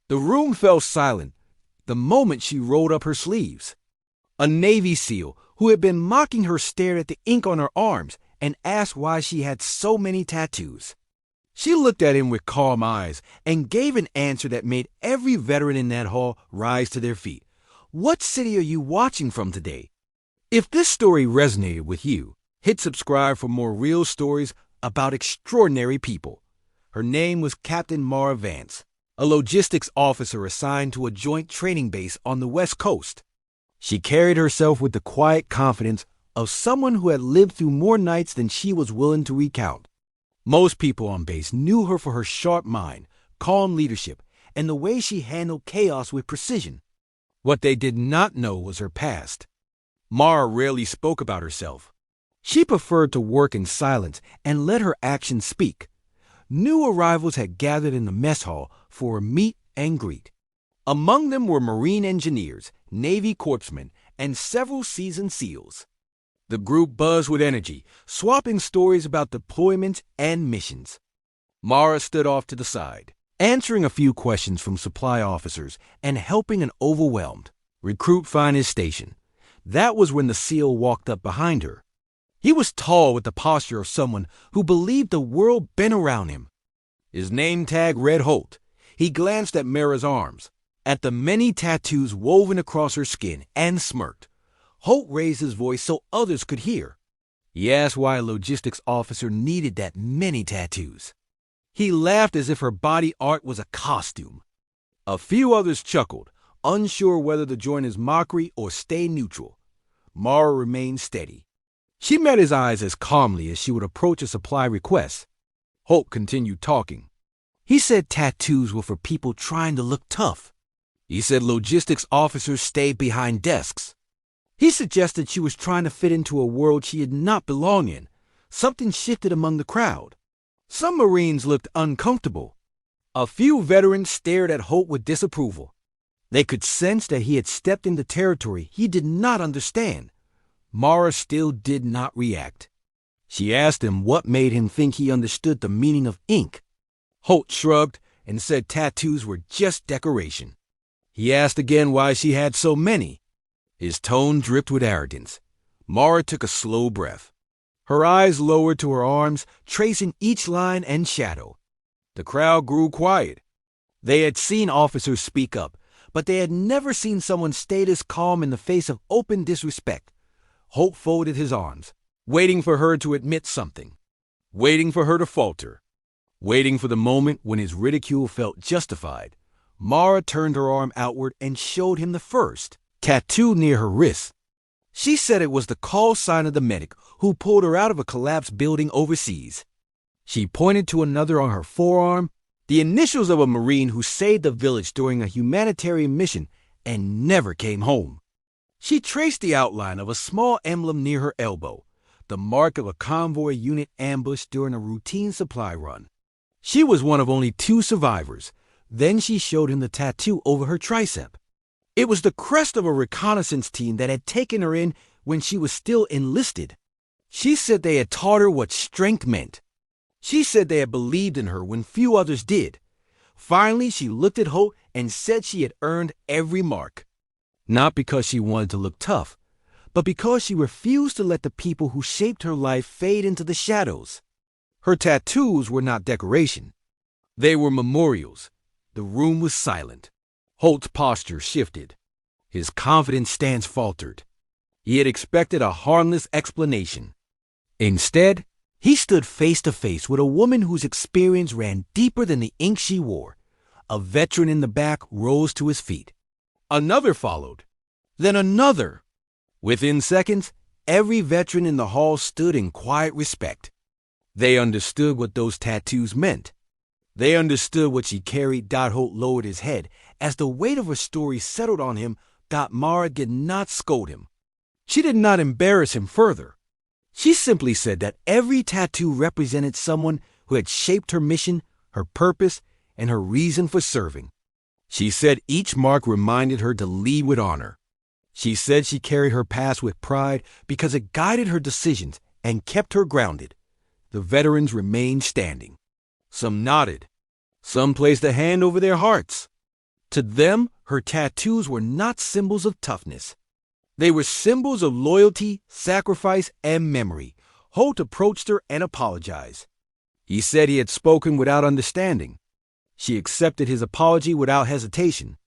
The room fell silent the moment she rolled up her sleeves. A Navy SEAL who had been mocking her stared at the ink on her arms and asked why she had so many tattoos. She looked at him with calm eyes and gave an answer that made every veteran in that hall rise to their feet. What city are you watching from today? If this story resonated with you, hit subscribe for more real stories about extraordinary people. Her name was Captain Mara Vance, a logistics officer assigned to a joint training base on the West Coast. She carried herself with the quiet confidence of someone who had lived through more nights than she was willing to recount. Most people on base knew her for her sharp mind, calm leadership, and the way she handled chaos with precision. What they did not know was her past. Mara rarely spoke about herself. She preferred to work in silence and let her actions speak. New arrivals had gathered in the mess hall for a meet and greet. Among them were Marine engineers, Navy corpsmen, and several seasoned SEALs. The group buzzed with energy, swapping stories about deployments and missions. Mara stood off to the side, answering a few questions from supply officers and helping an overwhelmed recruit find his station. That was when the SEAL walked up behind her. He was tall with the posture of someone who believed the world bent around him. His name tag read Holt. He glanced at Mara's arms, at the many tattoos woven across her skin, and smirked. Holt raised his voice so others could hear. He asked why a logistics officer needed that many tattoos. He laughed as if her body art was a costume. A few others chuckled, unsure whether to join his mockery or stay neutral. Mara remained steady. She met his eyes as calmly as she would approach a supply request. Holt continued talking. He said tattoos were for people trying to look tough. He said logistics officers stayed behind desks. He suggested she was trying to fit into a world she did not belong in. Something shifted among the crowd. Some Marines looked uncomfortable. A few veterans stared at Holt with disapproval. They could sense that he had stepped into territory he did not understand. Mara still did not react. She asked him what made him think he understood the meaning of ink. Holt shrugged and said tattoos were just decoration. He asked again why she had so many. His tone dripped with arrogance. Mara took a slow breath. Her eyes lowered to her arms, tracing each line and shadow. The crowd grew quiet. They had seen officers speak up, but they had never seen someone stay this calm in the face of open disrespect. Holt folded his arms, waiting for her to admit something, waiting for her to falter, waiting for the moment when his ridicule felt justified. Mara turned her arm outward and showed him the first tattoo near her wrist. She said it was the call sign of the medic who pulled her out of a collapsed building overseas. She pointed to another on her forearm, the initials of a Marine who saved a village during a humanitarian mission and never came home. She traced the outline of a small emblem near her elbow, the mark of a convoy unit ambushed during a routine supply run. She was one of only 2 survivors. Then she showed him the tattoo over her tricep. It was the crest of a reconnaissance team that had taken her in when she was still enlisted. She said they had taught her what strength meant. She said they had believed in her when few others did. Finally, she looked at Holt and said she had earned every mark. Not because she wanted to look tough, but because she refused to let the people who shaped her life fade into the shadows. Her tattoos were not decoration. They were memorials. The room was silent. Holt's posture shifted. His confident stance faltered. He had expected a harmless explanation. Instead, he stood face to face with a woman whose experience ran deeper than the ink she wore. A veteran in the back rose to his feet. Another followed. Then another. Within seconds, every veteran in the hall stood in quiet respect. They understood what those tattoos meant. They understood what she carried. Holt lowered his head. As the weight of her story settled on him, Mara did not scold him. She did not embarrass him further. She simply said that every tattoo represented someone who had shaped her mission, her purpose, and her reason for serving. She said each mark reminded her to lead with honor. She said she carried her past with pride because it guided her decisions and kept her grounded. The veterans remained standing. Some nodded. Some placed a hand over their hearts. To them, her tattoos were not symbols of toughness. They were symbols of loyalty, sacrifice, and memory. Holt approached her and apologized. He said he had spoken without understanding. She accepted his apology without hesitation.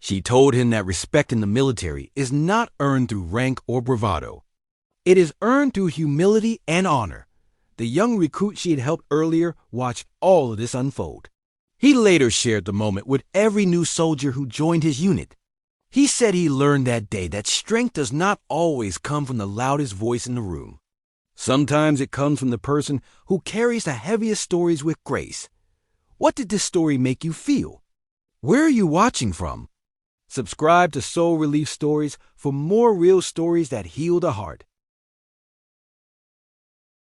She told him that respect in the military is not earned through rank or bravado. It is earned through humility and honor. The young recruit she had helped earlier watched all of this unfold. He later shared the moment with every new soldier who joined his unit. He said he learned that day that strength does not always come from the loudest voice in the room. Sometimes it comes from the person who carries the heaviest stories with grace. What did this story make you feel? Where are you watching from? Subscribe to Soul Relief Stories for more real stories that heal the heart.